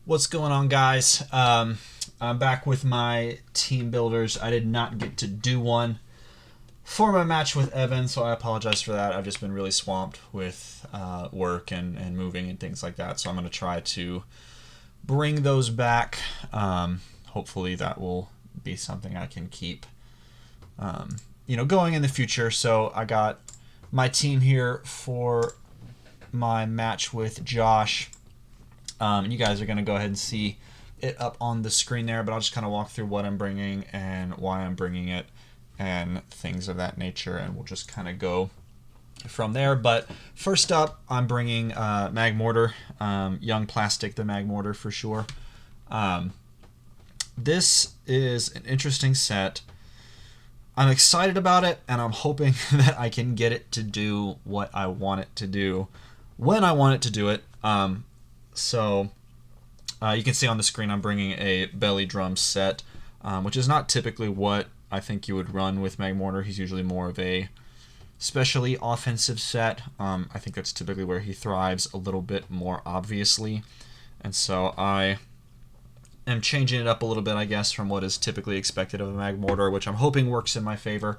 What's going on, guys? I'm back with my team builders. I did not get to do one for my match with Evan, so I apologize for that. I've just been really swamped with work and moving and things like that, so I'm going to try to bring those back. Hopefully that will be something I can keep going in the future. So I got my team here for my match with Josh. You guys are going to go ahead and see it up on the screen there, but I'll just kind of walk through what I'm bringing and why I'm bringing it and things of that nature, and we'll just kind of go from there. But first up, I'm bringing Mag Mortar, Young Plastic, the Mag Mortar for sure. This is an interesting set. I'm excited about it, and I'm hoping that I can get it to do what I want it to do when I want it to do it. So you can see on the screen I'm bringing a belly drum set, which is not typically what I think you would run with Mag Mortar. He's usually more of a specially offensive set. I think that's typically where he thrives a little bit more obviously. And so I am changing it up a little bit, I guess, from what is typically expected of a Mag Mortar, which I'm hoping works in my favor.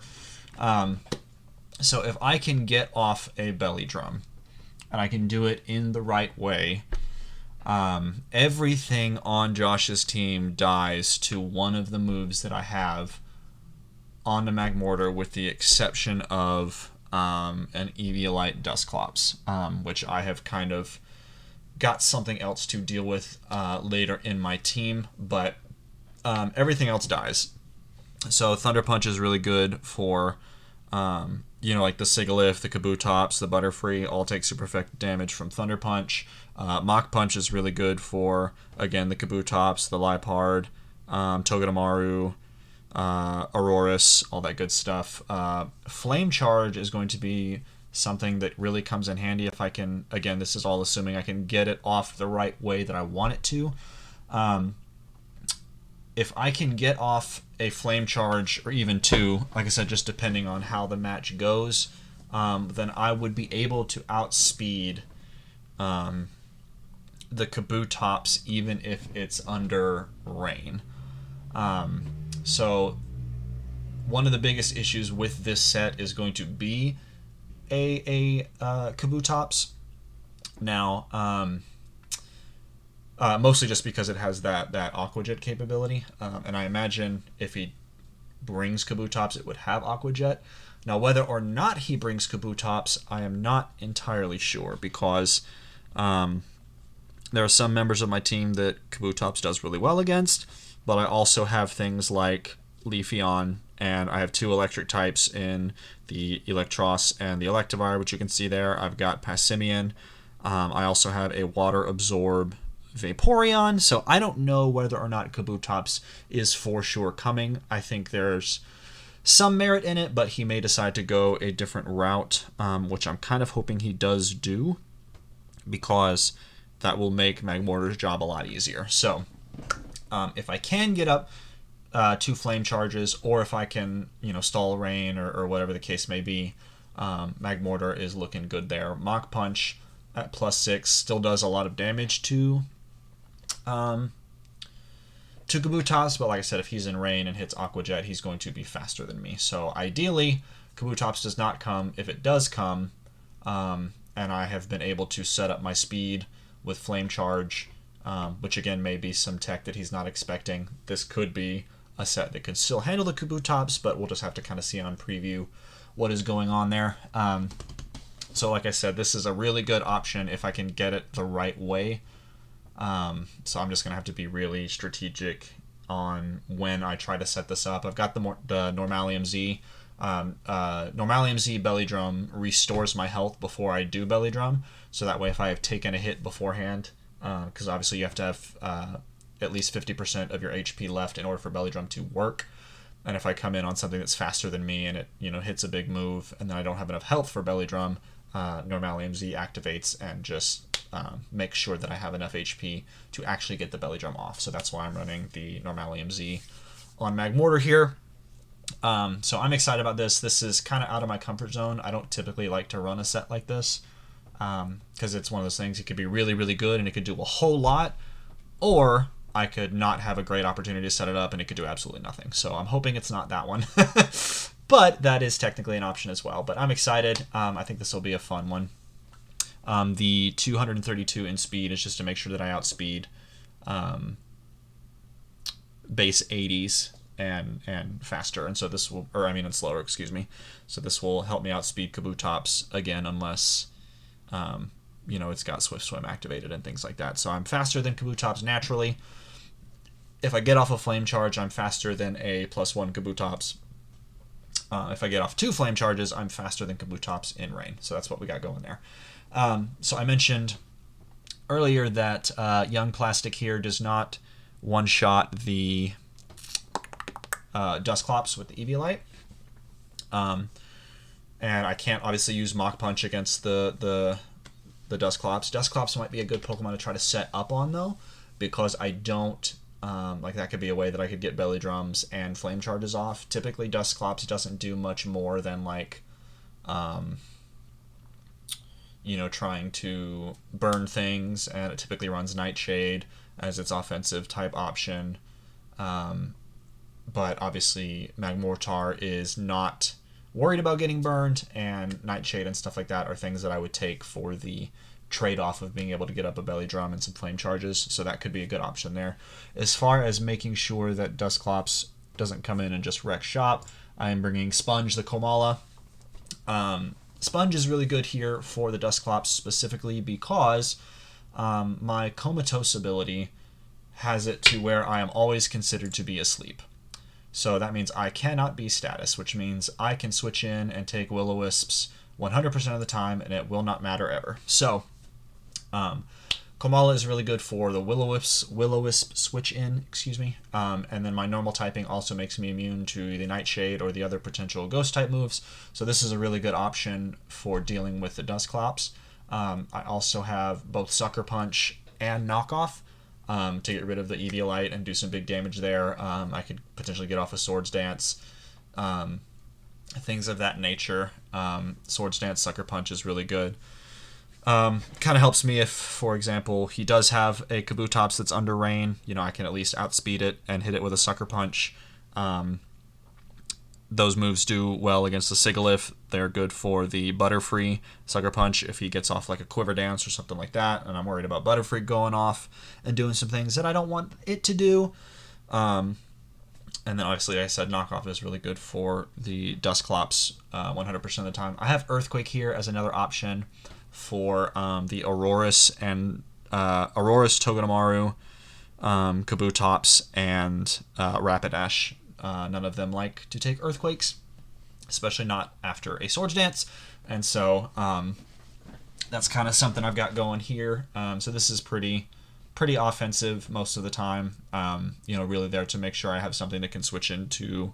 So if I can get off a belly drum, and I can do it in the right way, everything on Josh's team dies to one of the moves that I have on the Mag Mortar, with the exception of an Eviolite Dustclops, which I have kind of got something else to deal with later in my team, but everything else dies. So Thunder Punch is really good for like the Sigalith, the Kabutops, the Butterfree, all take super effective damage from Thunder Punch. Mach Punch is really good for, again, the Kabutops, the Liepard, Togedemaru, Aurorus, all that good stuff. Flame Charge is going to be something that really comes in handy if I can, again, this is all assuming I can get it off the right way that I want it to. If I can get off a Flame Charge, or even two, like I said, just depending on how the match goes, then I would be able to outspeed the Kabutops even if it's under rain. So one of the biggest issues with this set is going to be a Kabutops. Now, mostly just because it has that Aqua Jet capability, and I imagine if he brings Kabutops, it would have Aqua Jet. Now, whether or not he brings Kabutops, I am not entirely sure, because there are some members of my team that Kabutops does really well against, but I also have things like Leafeon, and I have two electric types in the Electros and the Electivire, which you can see there. I've got Passimian. I also have a Water Absorb Vaporeon, so I don't know whether or not Kabutops is for sure coming. I think there's some merit in it, but he may decide to go a different route, which I'm kind of hoping he does do, because that will make Mag Mortar's job a lot easier. So if I can get up two Flame Charges, or if I can stall rain or whatever the case may be, Mag Mortar is looking good there. Mach Punch at +6 still does a lot of damage to Kabutops, but like I said, if he's in rain and hits Aqua Jet, he's going to be faster than me. So ideally, Kabutops does not come. If it does come, and I have been able to set up my speed with Flame Charge, which again may be some tech that he's not expecting, this could be a set that could still handle the Kabutops, but we'll just have to kind of see on preview what is going on there. So like I said, this is a really good option if I can get it the right way. So I'm just going to have to be really strategic on when I try to set this up. I've got the Normalium Z. Normalium Z Belly Drum restores my health before I do Belly Drum, so that way if I have taken a hit beforehand, because obviously you have to have at least 50% of your HP left in order for Belly Drum to work. And if I come in on something that's faster than me and it hits a big move, and then I don't have enough health for Belly Drum, Normalium Z activates and just makes sure that I have enough HP to actually get the Belly Drum off. So that's why I'm running the Normalium Z on Mag Mortar here. So I'm excited about this. This is kind of out of my comfort zone. I don't typically like to run a set like this. because it's one of those things. It could be really, really good and it could do a whole lot, or I could not have a great opportunity to set it up and it could do absolutely nothing. So I'm hoping it's not that one. But that is technically an option as well. But I'm excited. I think this will be a fun one. The 232 in speed is just to make sure that I outspeed base 80s and faster. And so this will, or I mean, and slower, excuse me. So this will help me outspeed Kabutops again, unless it's got Swift Swim activated and things like that. So I'm faster than Kabutops naturally. If I get off a Flame Charge, I'm faster than a +1 Kabutops. If I get off 2 Flame Charges, I'm faster than Kabutops in Rain. So that's what we got going there. So I mentioned earlier that Young Plastic here does not one-shot the Dusclops with the Eviolite. And I can't obviously use Mach Punch against the Dusclops. Dusclops might be a good Pokemon to try to set up on, though, because I don't... that could be a way that I could get Belly Drums and Flame Charges off. Typically, Dusclops doesn't do much more than, trying to burn things, and it typically runs Nightshade as its offensive type option. But obviously, Magmortar is not worried about getting burned, and Nightshade and stuff like that are things that I would take for the trade-off of being able to get up a Belly Drum and some Flame Charges, so that could be a good option there. As far as making sure that Dusclops doesn't come in and just wreck shop, I am bringing Sponge the Komala. Sponge is really good here for the Dusclops specifically because my Comatose ability has it to where I am always considered to be asleep. So that means I cannot be status, which means I can switch in and take Will-O-Wisps 100% of the time, and it will not matter ever. So, Komala is really good for the Will-O-Wisp switch in, and then my normal typing also makes me immune to the Nightshade or the other potential Ghost type moves. So this is a really good option for dealing with the Dusclops. I also have both Sucker Punch and Knockoff to get rid of the Eviolite and do some big damage there. I could potentially get off a Swords Dance, things of that nature. Swords Dance, Sucker Punch is really good. Kind of helps me if, for example, he does have a Kabutops that's under Rain. I can at least outspeed it and hit it with a Sucker Punch. Those moves do well against the Sigilyph. They're good for the Butterfree Sucker Punch if he gets off like a Quiver Dance or something like that, and I'm worried about Butterfree going off and doing some things that I don't want it to do. And then obviously I said Knockoff is really good for the Dusclops 100% of the time. I have Earthquake here as another option for the Aurorus and Aurorus, Togedemaru, Kabutops, and Rapidash. None of them like to take Earthquakes, especially not after a Swords Dance, and so that's kind of something I've got going here. So this is pretty offensive most of the time. Really there to make sure I have something that can switch into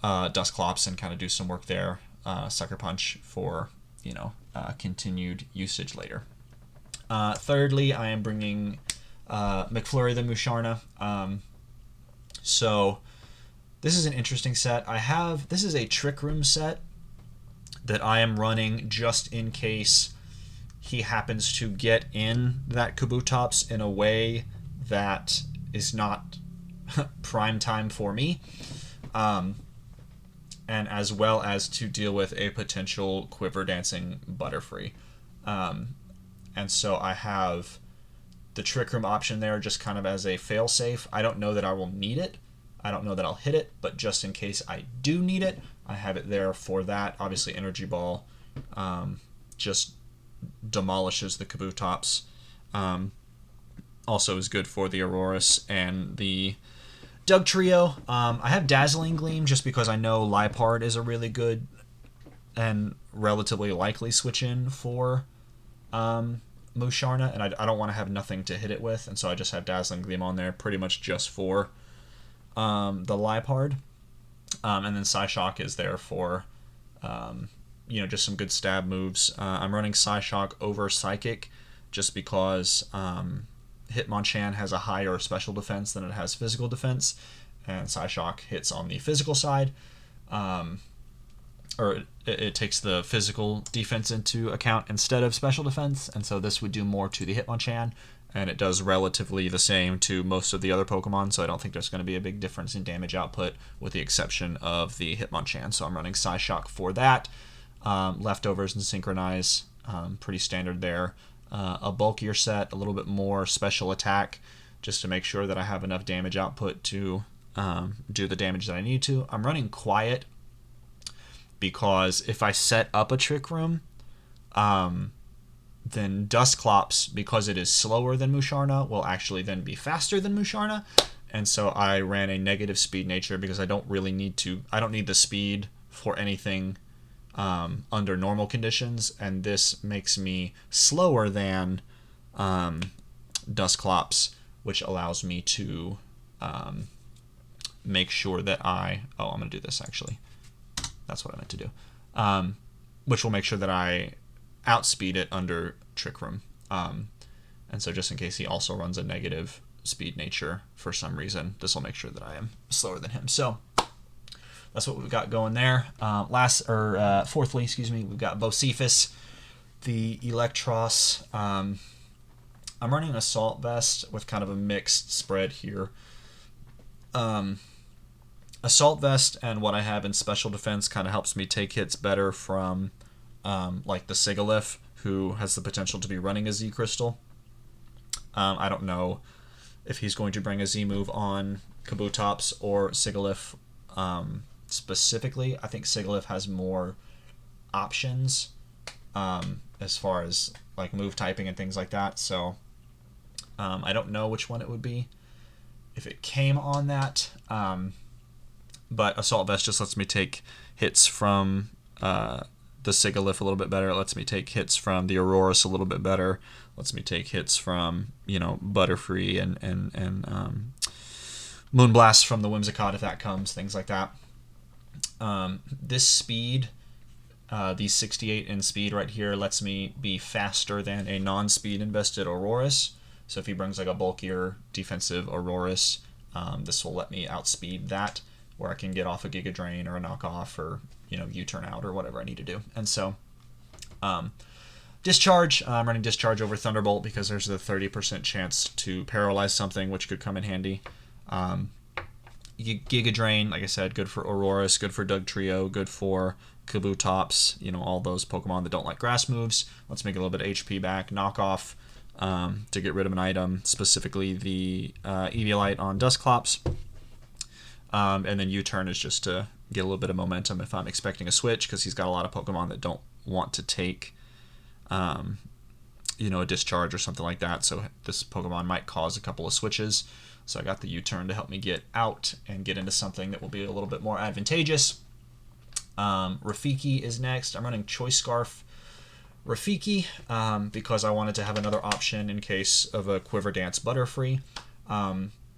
Dusclops and kind of do some work there. Sucker Punch for continued usage later. Thirdly, I am bringing McFlurry the Musharna. So this is an interesting set. This is a Trick Room set that I am running just in case he happens to get in that Kabutops in a way that is not prime time for me. And as well as to deal with a potential Quiver Dancing Butterfree. And so I have the Trick Room option there just kind of as a fail-safe. I don't know that I will need it. I don't know that I'll hit it, but just in case I do need it, I have it there for that. Obviously, Energy Ball just demolishes the Kabutops. Also is good for the Aurorus and the Dugtrio. I have Dazzling Gleam just because I know Liepard is a really good and relatively likely switch in for Musharna, and I don't want to have nothing to hit it with, and so I just have Dazzling Gleam on there pretty much just for the Liepard. And then Psyshock is there for just some good stab moves. I'm running Psyshock over Psychic just because Hitmonchan has a higher special defense than it has physical defense, and Psyshock hits on the physical side, or it takes the physical defense into account instead of special defense, and so this would do more to the Hitmonchan, and it does relatively the same to most of the other Pokemon, so I don't think there's going to be a big difference in damage output with the exception of the Hitmonchan. So I'm running Psyshock for that. Leftovers and Synchronize, pretty standard there. A bulkier set, a little bit more special attack, just to make sure that I have enough damage output to do the damage that I need to. I'm running Quiet because if I set up a Trick Room, then Dusclops, because it is slower than Musharna, will actually then be faster than Musharna. And so I ran a negative speed nature because I don't really need to. I don't need the speed for anything under normal conditions, and this makes me slower than Dusclops, which allows me to make sure that I'm going to do this actually. That's what I meant to do. Which will make sure that I outspeed it under Trick Room. And so just in case he also runs a negative speed nature for some reason, this will make sure that I am slower than him. So that's what we've got going there. Fourthly, we've got Bocephus, the Electros. I'm running Assault Vest with kind of a mixed spread here. Assault Vest and what I have in Special Defense kind of helps me take hits better from like the Sigalith, who has the potential to be running a Z Crystal. I don't know if he's going to bring a Z move on Kabutops or Sigalith specifically. I think Sigalith has more options as far as like move typing and things like that. So I don't know which one it would be if it came on that. But Assault Vest just lets me take hits from the Sigalith a little bit better. It lets me take hits from the Aurorus a little bit better. Lets me take hits from, Butterfree and Moonblast from the Whimsicott if that comes, things like that. This speed, these 68 in speed right here, lets me be faster than a non-speed invested Aurorus. So if he brings like a bulkier defensive Aurorus, this will let me outspeed that, where I can get off a Giga Drain or a knockoff or U-turn out or whatever I need to do. And so Discharge, I'm running Discharge over Thunderbolt because there's a 30% chance to paralyze something, which could come in handy. Giga Drain, like I said, good for Aurorus, good for Dugtrio, good for Kabutops, all those Pokemon that don't like grass moves. Let's make a little bit of HP back. Knockoff to get rid of an item, specifically the Eviolite on Dusclops. And then U-turn is just to get a little bit of momentum if I'm expecting a switch, because he's got a lot of Pokemon that don't want to take a discharge or something like that. So this Pokemon might cause a couple of switches. So I got the U-turn to help me get out and get into something that will be a little bit more advantageous. Rafiki is next. I'm running Choice Scarf Rafiki because I wanted to have another option in case of a Quiver Dance Butterfree.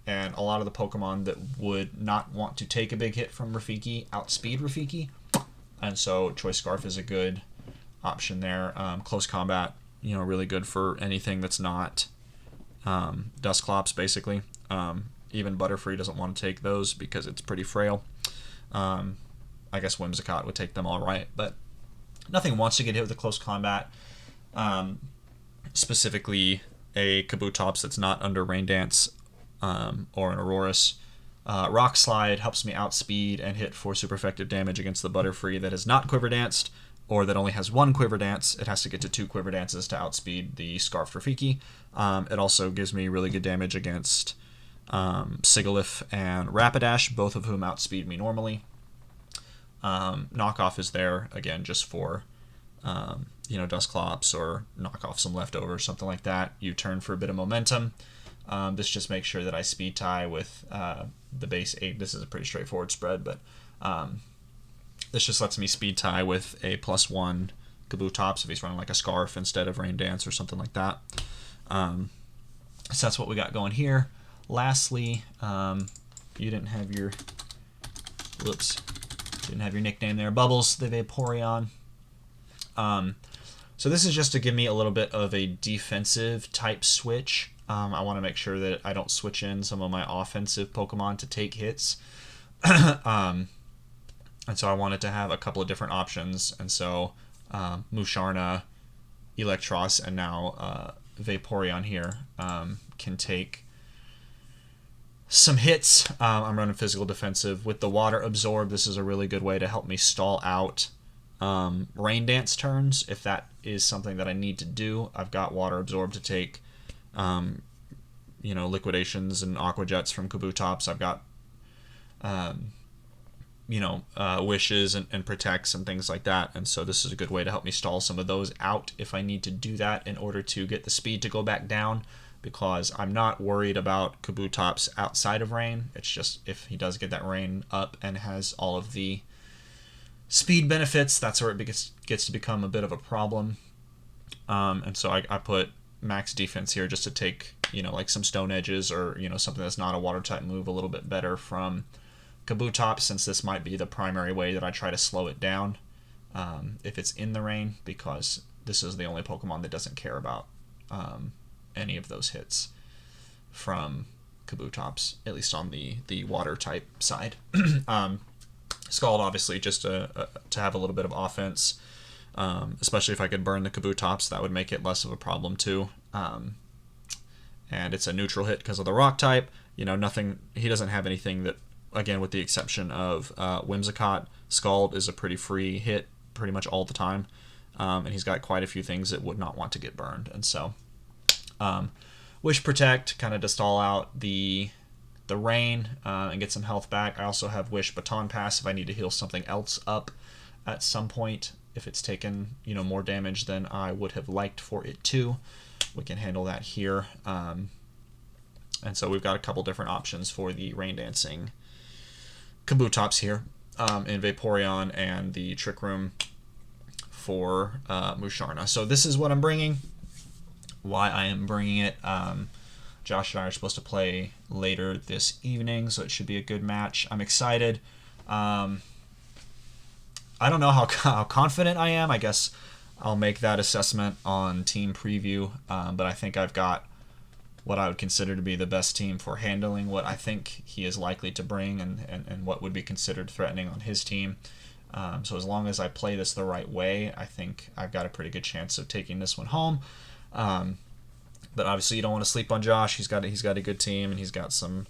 And a lot of the Pokemon that would not want to take a big hit from Rafiki outspeed Rafiki. And so Choice Scarf is a good option there. Close combat, really good for anything that's not Dusclops, basically. Even Butterfree doesn't want to take those because it's pretty frail. I guess Whimsicott would take them all right, but nothing wants to get hit with a close combat. Specifically a Kabutops that's not under Rain Dance or an Aurorus. Rock Slide helps me outspeed and hit for super effective damage against the Butterfree that is not Quiver Danced, or that only has one Quiver Dance. It has to get to 2 Quiver Dances to outspeed the Scarfed Rafiki. It also gives me really good damage against Sigalith and Rapidash, both of whom outspeed me normally. Knockoff is there, again, just for Dusclops, or knock off some leftovers, something like that. U-turn for a bit of momentum. This just makes sure that I speed tie with the base 8. This is a pretty straightforward spread, but this just lets me speed tie with a +1 Kabutops if he's running like a Scarf instead of Rain Dance or something like that. So that's what we got going here. Lastly, you didn't have your nickname there, Bubbles, the Vaporeon. So this is just to give me a little bit of a defensive type switch. I want to make sure that I don't switch in some of my offensive Pokemon to take hits. And so I wanted to have a couple of different options. And so Musharna, Electros, and now Vaporeon here can take some hits. I'm running physical defensive. With the Water Absorb, this is a really good way to help me stall out Rain Dance turns. If that is something that I need to do, I've got Water Absorb to take Liquidations and Aqua Jets from Kabutops. I've got Wishes and Protects and things like that, and so this is a good way to help me stall some of those out if I need to do that in order to get the speed to go back down, because I'm not worried about Kabutops outside of rain. It's just if he does get that rain up and has all of the speed benefits, that's where it gets to become a bit of a problem. And so I put max defense here just to take like some Stone Edges or something that's not a water type move a little bit better from Kabutops, since this might be the primary way that I try to slow it down if it's in the rain, because this is the only Pokemon that doesn't care about any of those hits from Kabutops, at least on the water type side. Scald, obviously, just to have a little bit of offense, especially if I could burn the Kabutops, that would make it less of a problem too. And it's a neutral hit because of the rock type. Nothing. He doesn't have anything that, again, with the exception of Whimsicott, Scald is a pretty free hit pretty much all the time, and he's got quite a few things that would not want to get burned. And so, Wish Protect, kind of to stall out the rain and get some health back. I also have Wish Baton Pass if I need to heal something else up at some point. If it's taken more damage than I would have liked for it to, we can handle that here. And so we've got a couple different options for the Rain Dancing Kabutops here in Vaporeon and the Trick Room for Musharna. So this is what I'm bringing, why I am bringing it. Josh and I are supposed to play later this evening, so it should be a good match. I'm excited. I don't know how confident I am. I guess I'll make that assessment on Team Preview, but I think I've got what I would consider to be the best team for handling what I think he is likely to bring and what would be considered threatening on his team. So as long as I play this the right way, I think I've got a pretty good chance of taking this one home. But obviously you don't want to sleep on Josh. He's got a good team, and he's got some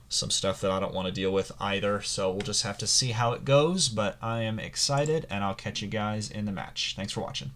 stuff that I don't want to deal with either. So we'll just have to see how it goes, but I am excited, and I'll catch you guys in the match. Thanks for watching.